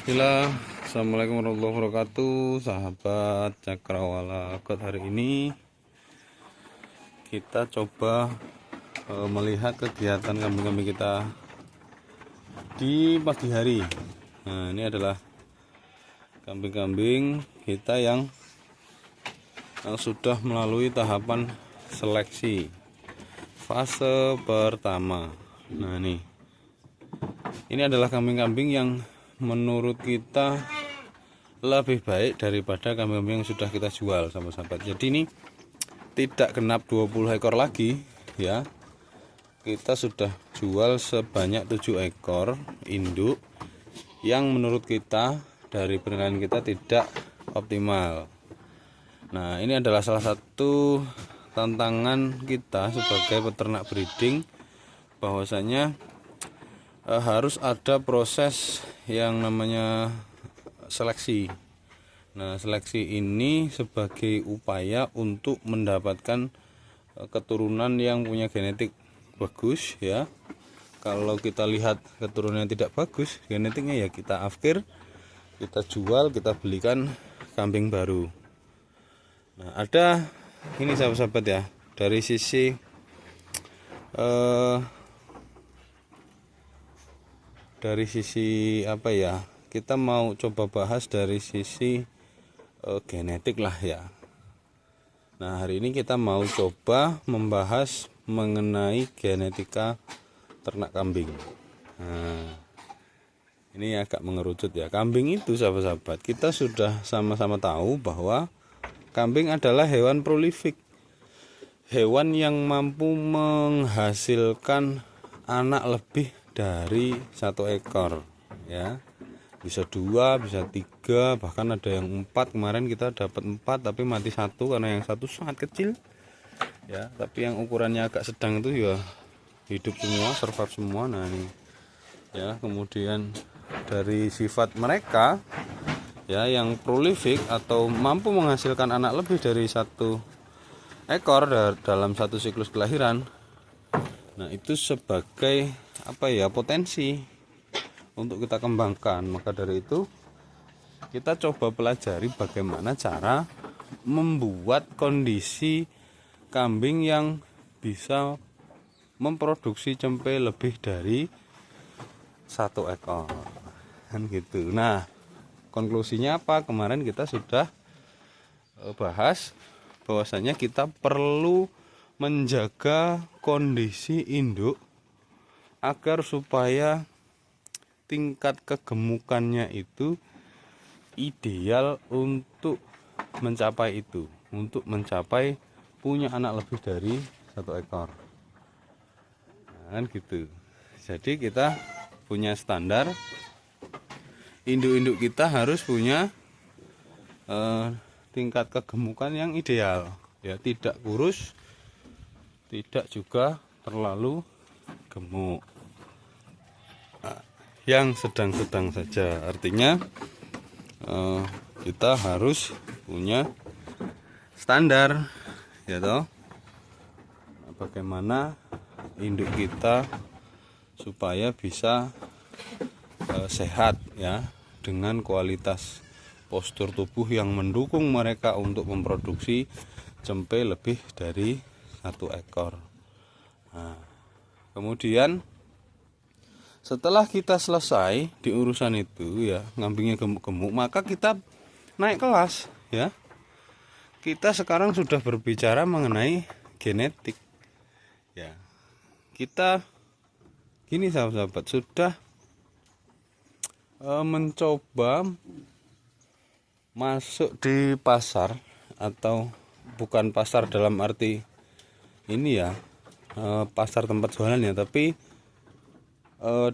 Bismillah, Assalamualaikum warahmatullahi wabarakatuh, sahabat Cakrawala. Hari ini kita coba melihat kegiatan kambing-kambing kita di pagi hari. Nah, ini adalah kambing-kambing kita yang sudah melalui tahapan seleksi fase pertama. Nah, ini adalah kambing-kambing yang menurut kita lebih baik daripada kambing-kambing yang sudah kita jual, sahabat-sahabat. Jadi ini tidak genap 20 ekor lagi ya. Kita sudah jual sebanyak 7 ekor induk yang menurut kita dari penilaian kita tidak optimal. Nah, ini adalah salah satu tantangan kita sebagai peternak breeding, bahwasanya harus ada proses yang namanya seleksi. Nah, seleksi ini sebagai upaya untuk mendapatkan keturunan yang punya genetik bagus ya. Kalau kita lihat keturunan yang tidak bagus genetiknya, ya kita afkir, kita jual, kita belikan kambing baru. Nah, ada ini sahabat-sahabat ya, dari sisi apa ya, kita mau coba bahas dari sisi genetik lah ya. Nah, hari ini kita mau coba membahas mengenai genetika ternak kambing. Nah, ini agak mengerucut ya. Kambing itu sahabat-sahabat, kita sudah sama-sama tahu bahwa kambing adalah hewan prolifik, hewan yang mampu menghasilkan anak lebih dari 1 ekor ya. Bisa 2, bisa 3, bahkan ada yang 4. Kemarin kita dapat 4 tapi mati 1 karena yang 1 sangat kecil ya, tapi yang ukurannya agak sedang itu ya hidup semua, survive semua. Nah, ini ya. Kemudian dari sifat mereka ya, yang prolifik atau mampu menghasilkan anak lebih dari 1 ekor dalam 1 siklus kelahiran. Nah, itu sebagai apa ya, potensi untuk kita kembangkan. Maka dari itu kita coba pelajari bagaimana cara membuat kondisi kambing yang bisa memproduksi cempe lebih dari 1 ekor kan gitu. Nah, konklusinya apa? Kemarin kita sudah bahas bahwasanya kita perlu menjaga kondisi induk agar supaya tingkat kegemukannya itu ideal untuk mencapai itu, untuk mencapai punya anak lebih dari 1 ekor. Nah, kan gitu. Jadi kita punya standar, induk-induk kita harus punya tingkat kegemukan yang ideal ya, tidak kurus, tidak juga terlalu gemuk, yang sedang-sedang saja. Artinya kita harus punya standar ya toh. Nah, bagaimana induk kita supaya bisa sehat ya, dengan kualitas postur tubuh yang mendukung mereka untuk memproduksi cempe lebih dari 1 ekor. Nah, kemudian setelah kita selesai di urusan itu ya, kambingnya gemuk-gemuk, maka kita naik kelas ya. Kita sekarang sudah berbicara mengenai genetik ya. Kita gini sahabat-sahabat, sudah mencoba masuk di pasar, atau bukan pasar dalam arti ini ya, pasar tempat jualan ya, tapi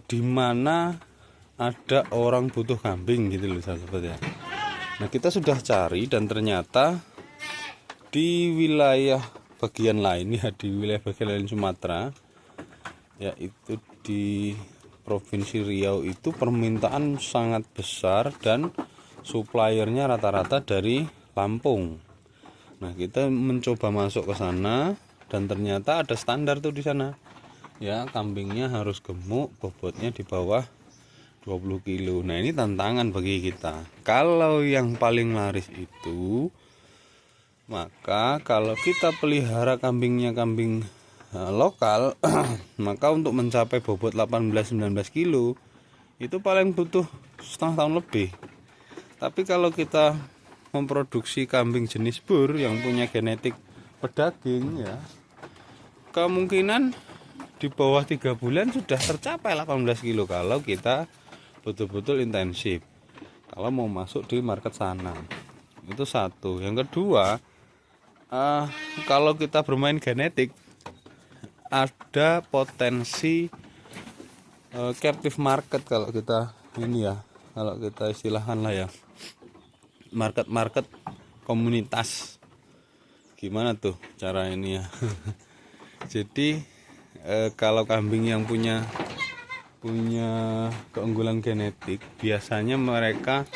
di mana ada orang butuh kambing gitu loh sahabat ya. Nah, kita sudah cari dan ternyata di wilayah bagian lain ya, di wilayah bagian lain Sumatera, yaitu di Provinsi Riau, itu permintaan sangat besar dan suppliernya rata-rata dari Lampung. Nah, kita mencoba masuk ke sana dan ternyata ada standar tuh di sana. Ya, kambingnya harus gemuk, bobotnya di bawah 20 kilo. Nah, ini tantangan bagi kita. Kalau yang paling laris itu, maka kalau kita pelihara kambingnya kambing lokal, maka untuk mencapai bobot 18-19 kilo itu paling butuh setengah tahun lebih. Tapi kalau kita memproduksi kambing jenis bur yang punya genetik pedaging, ya, kemungkinan di bawah 3 bulan sudah tercapai 18 kilo kalau kita betul-betul intensif, kalau mau masuk di market sana. Itu satu. Yang kedua, kalau kita bermain genetik, ada potensi captive market. Kalau kita ini ya, kalau kita istilahkan lah ya, market komunitas. Gimana tuh cara ini ya? Jadi kalau kambing yang punya keunggulan genetik, biasanya mereka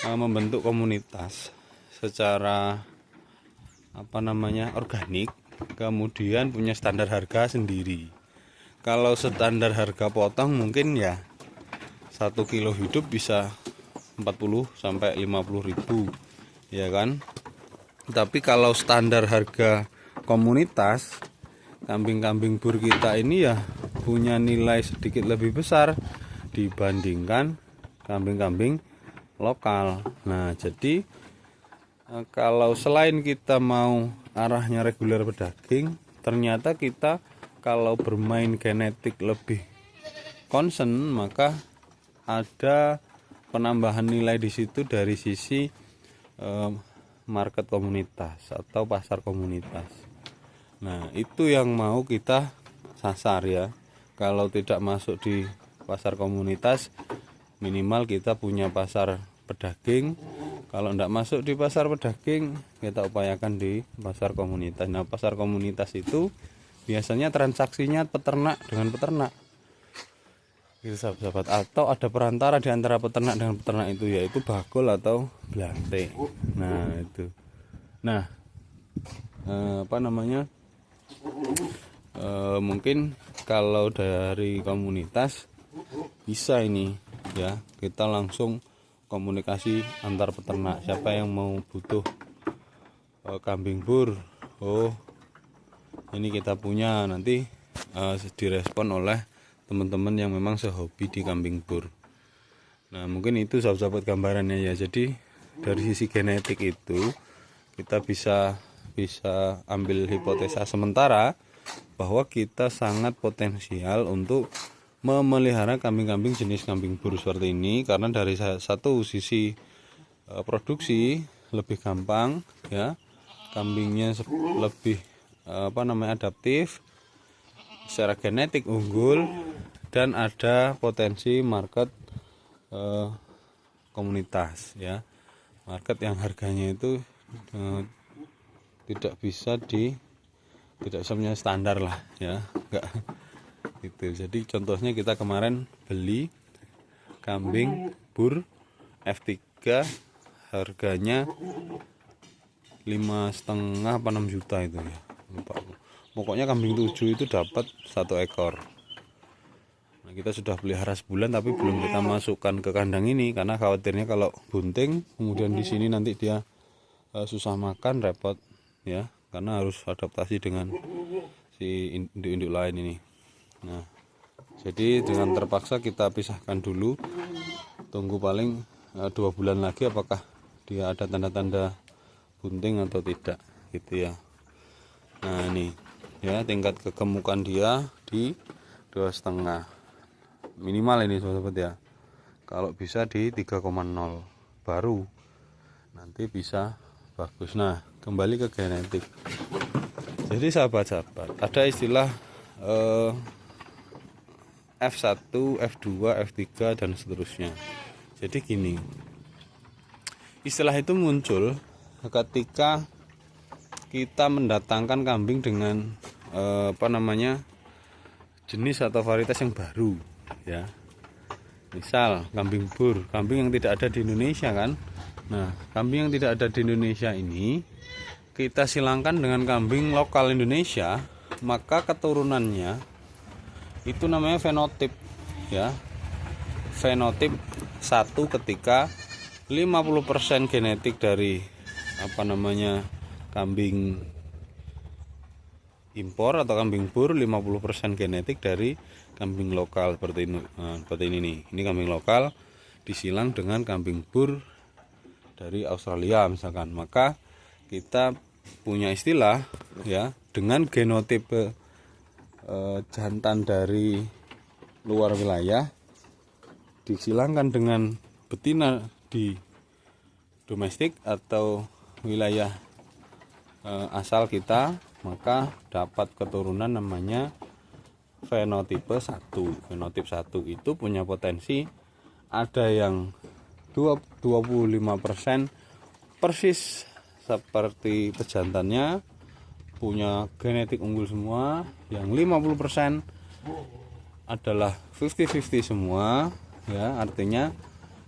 membentuk komunitas secara organik, kemudian punya standar harga sendiri. Kalau standar harga potong mungkin ya 1 kilo hidup bisa 40 sampai 50 ribu, ya kan? Tapi kalau standar harga komunitas, kambing-kambing bur kita ini ya punya nilai sedikit lebih besar dibandingkan kambing-kambing lokal. Nah, jadi kalau selain kita mau arahnya reguler pedaging, ternyata kita kalau bermain genetik lebih concern, maka ada penambahan nilai di situ dari sisi market komunitas atau pasar komunitas. Nah, itu yang mau kita sasar ya. Kalau tidak masuk di pasar komunitas, minimal kita punya pasar pedaging. Kalau tidak masuk di pasar pedaging, kita upayakan di pasar komunitas. Nah, pasar komunitas itu biasanya transaksinya peternak dengan peternak, gitu sahabat-sahabat, atau ada perantara di antara peternak dengan peternak itu, yaitu bakul atau belante. Nah, itu. Nah, mungkin kalau dari komunitas bisa ini ya, kita langsung komunikasi antar peternak, siapa yang mau butuh kambing bur, ini kita punya, nanti direspon oleh teman-teman yang memang sehobi di kambing bur. Nah, mungkin itu sahabat-sahabat gambarannya ya. Jadi dari sisi genetik itu kita bisa ambil hipotesa sementara bahwa kita sangat potensial untuk memelihara kambing-kambing jenis kambing bur seperti ini, karena dari satu sisi produksi lebih gampang ya, kambingnya lebih adaptif, secara genetik unggul, dan ada potensi market komunitas ya, market yang harganya itu tidak bisa punya standar lah ya, enggak gitu. Jadi contohnya kita kemarin beli kambing bur F3 harganya 5,5 apa 6 juta itu ya, lupa. Pokoknya kambing 7 itu dapat 1 ekor. Nah, kita sudah pelihara sebulan tapi belum kita masukkan ke kandang ini karena khawatirnya kalau bunting kemudian di sini nanti dia susah makan, repot ya, karena harus adaptasi dengan si induk-induk lain ini. Nah, jadi dengan terpaksa kita pisahkan dulu, tunggu paling 2 bulan lagi apakah dia ada tanda-tanda bunting atau tidak gitu ya. Nah, ini ya, tingkat kegemukan dia di 2,5 minimal ini sahabat ya. Kalau bisa di 3,0 baru nanti bisa bagus. Nah, kembali ke genetik. Jadi sahabat-sahabat, ada istilah F1, F2, F3 dan seterusnya. Jadi gini, istilah itu muncul ketika kita mendatangkan kambing dengan jenis atau varietas yang baru ya. Misal kambing bur, kambing yang tidak ada di Indonesia kan. Nah, kambing yang tidak ada di Indonesia ini kita silangkan dengan kambing lokal Indonesia, maka keturunannya itu namanya fenotip ya. fenotip 1 ketika 50% genetik dari kambing impor atau kambing bur, 50% genetik dari kambing lokal seperti ini. Seperti ini nih. Ini kambing lokal disilang dengan kambing bur dari Australia misalkan. Maka kita punya istilah ya, dengan genotipe jantan dari luar wilayah disilangkan dengan betina di domestik atau wilayah asal kita, maka dapat keturunan namanya fenotipe 1. Fenotip 1 itu punya potensi ada yang 25% persis seperti pejantannya, punya genetik unggul semua, yang 50% adalah 50-50 semua ya, artinya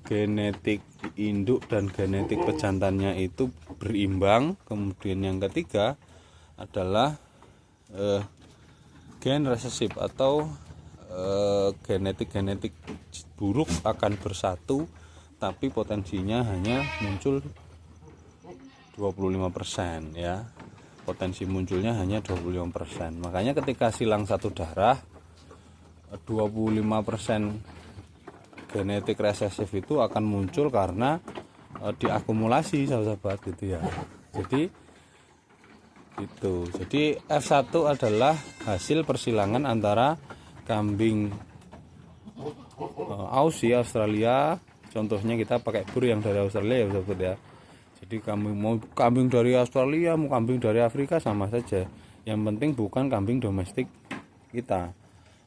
genetik induk dan genetik pejantannya itu berimbang. Kemudian yang ketiga adalah gen resesif atau genetik buruk akan bersatu, tapi potensinya hanya muncul 25% ya. Potensi munculnya hanya 25%. Makanya ketika silang satu darah 25% genetik resesif itu akan muncul karena diakumulasi sahabat gitu ya. Jadi F1 adalah hasil persilangan antara kambing Aussie Australia, contohnya kita pakai bur yang dari Australia ya sahabat ya. Jadi mau kambing dari Australia, mau kambing dari Afrika sama saja. Yang penting bukan kambing domestik kita.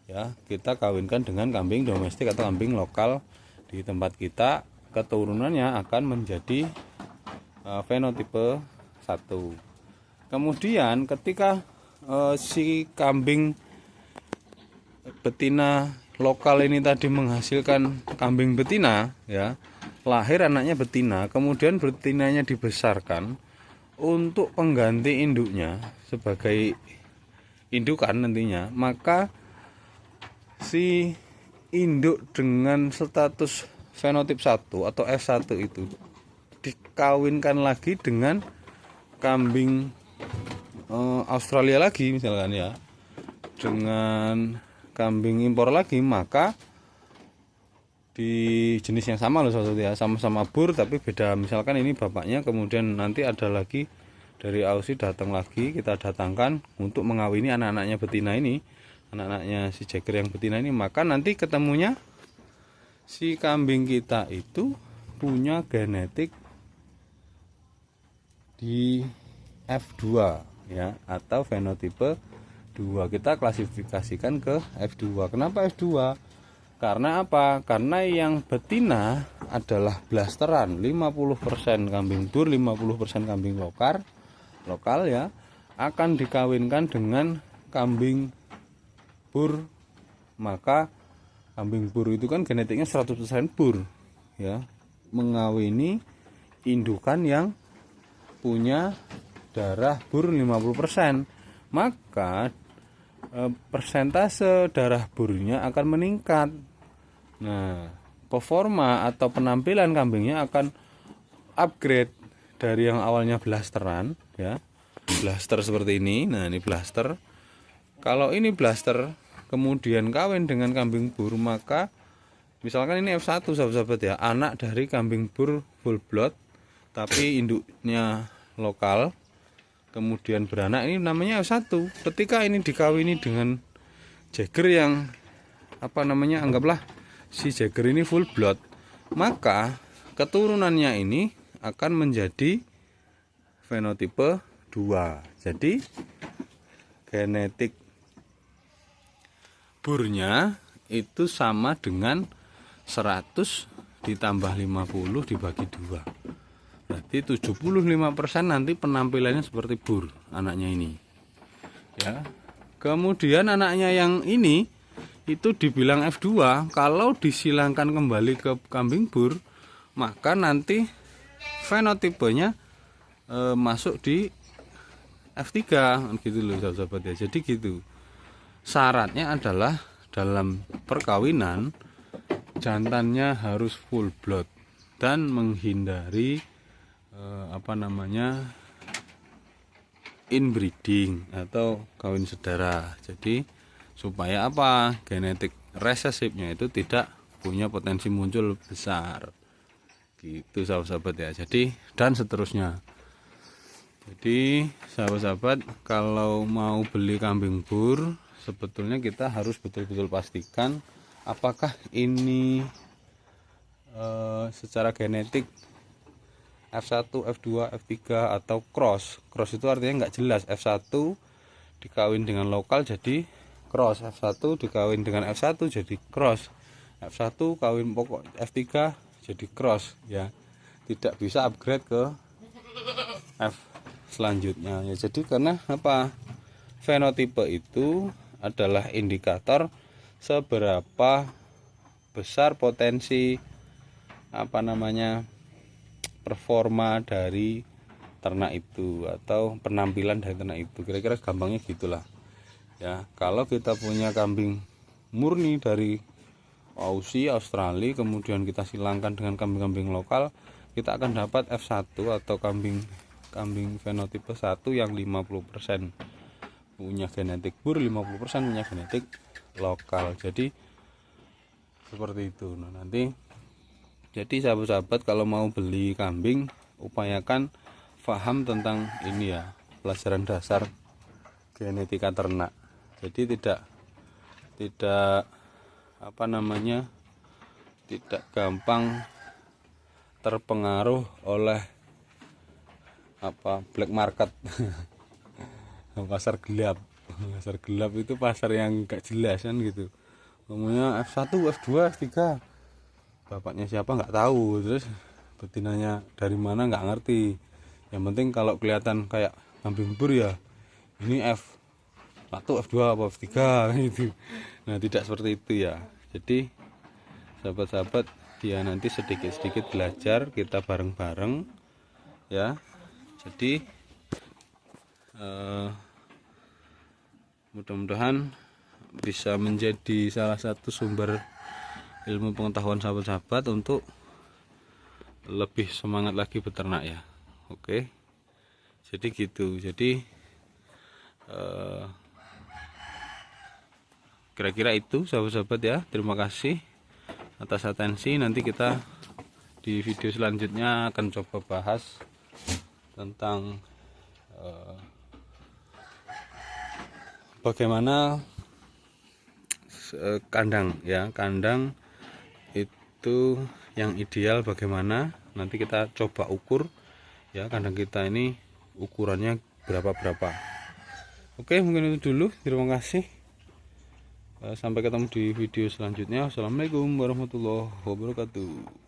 Ya, kita kawinkan dengan kambing domestik atau kambing lokal di tempat kita, keturunannya akan menjadi fenotipe 1. Kemudian ketika si kambing betina lokal ini tadi menghasilkan kambing betina ya, lahir anaknya betina, kemudian betinanya dibesarkan untuk pengganti induknya sebagai indukan nantinya, maka si induk dengan status fenotip 1 atau F1 itu dikawinkan lagi dengan kambing Australia lagi misalkan ya, dengan kambing impor lagi, maka di jenis yang sama loh saudara ya, sama-sama bur tapi beda. Misalkan ini bapaknya, kemudian nanti ada lagi dari Aussie datang lagi, kita datangkan untuk mengawini anak-anaknya betina ini, anak-anaknya si Jagger yang betina ini, maka nanti ketemunya si kambing kita itu punya genetik di F2 ya, atau fenotipe 2. Kita klasifikasikan ke F2. Kenapa F2? Karena apa? Karena yang betina adalah blasteran, 50% kambing bur, 50% kambing lokal ya, akan dikawinkan dengan kambing bur. Maka kambing bur itu kan genetiknya 100% bur ya, mengawini indukan yang punya darah bur 50%, maka persentase darah burnya akan meningkat. Nah, performa atau penampilan kambingnya akan upgrade dari yang awalnya blasteran ya, blaster seperti ini. Nah, ini blaster. Kalau ini blaster kemudian kawin dengan kambing bur, maka misalkan ini F1 sahabat-sahabat ya, anak dari kambing bur full blood tapi induknya lokal, kemudian beranak, ini namanya F1. Ketika ini dikawini dengan Jagger yang anggaplah si Jagger ini full blood, maka keturunannya ini akan menjadi fenotipe 2. Jadi genetik burnya itu sama dengan 100 ditambah 50 dibagi 2. Berarti 75% nanti penampilannya seperti bur anaknya ini. Ya. Kemudian anaknya yang ini itu dibilang F2, kalau disilangkan kembali ke kambing bur, maka nanti fenotipenya masuk di F3 gitu loh sahabat ya. Jadi gitu. Syaratnya adalah dalam perkawinan jantannya harus full blood dan menghindari inbreeding atau kawin saudara. Jadi supaya apa? Genetik resesifnya itu tidak punya potensi muncul besar. Gitu sahabat-sahabat ya. Jadi dan seterusnya. Jadi sahabat-sahabat, kalau mau beli kambing bur, sebetulnya kita harus betul-betul pastikan apakah ini secara genetik F1, F2, F3 atau cross. Cross itu artinya nggak jelas. F1 dikawin dengan lokal jadi cross, F1 dikawin dengan F1 jadi cross, F1 kawin pokok F3 jadi cross ya. Tidak bisa upgrade ke F selanjutnya ya. Jadi karena apa? Fenotipe itu adalah indikator seberapa besar potensi performa dari ternak itu atau penampilan dari ternak itu. Kira-kira gampangnya gitulah ya. Kalau kita punya kambing murni dari Aussie, Australia, kemudian kita silangkan dengan kambing-kambing lokal, kita akan dapat F1 atau kambing fenotipe 1 yang 50% punya genetik bur, 50% punya genetik lokal. Jadi seperti itu. Nah, nanti jadi sahabat-sahabat kalau mau beli kambing, upayakan paham tentang ini ya, pelajaran dasar genetika ternak. Jadi tidak tidak gampang terpengaruh oleh black market. Pasar gelap itu pasar yang gak jelas kan gitu. Ngomongnya F1, F2, F3, bapaknya siapa nggak tahu, terus betinanya dari mana nggak ngerti. Yang penting kalau kelihatan kayak kambing bur ya ini F1, F2 apa F3 gitu. Nah, tidak seperti itu ya. Jadi sahabat-sahabat, dia nanti sedikit-sedikit belajar, kita bareng-bareng ya. Jadi mudah-mudahan bisa menjadi salah satu sumber ilmu pengetahuan sahabat-sahabat untuk lebih semangat lagi beternak ya. Oke, jadi gitu. Jadi kira-kira itu sahabat-sahabat ya. Terima kasih atas atensi. Nanti kita di video selanjutnya akan coba bahas tentang bagaimana kandang ya, kandang itu yang ideal bagaimana. Nanti kita coba ukur ya, kandang kita ini ukurannya berapa. Oke, mungkin itu dulu. Terima kasih. Sampai ketemu di video selanjutnya. Assalamualaikum warahmatullahi wabarakatuh.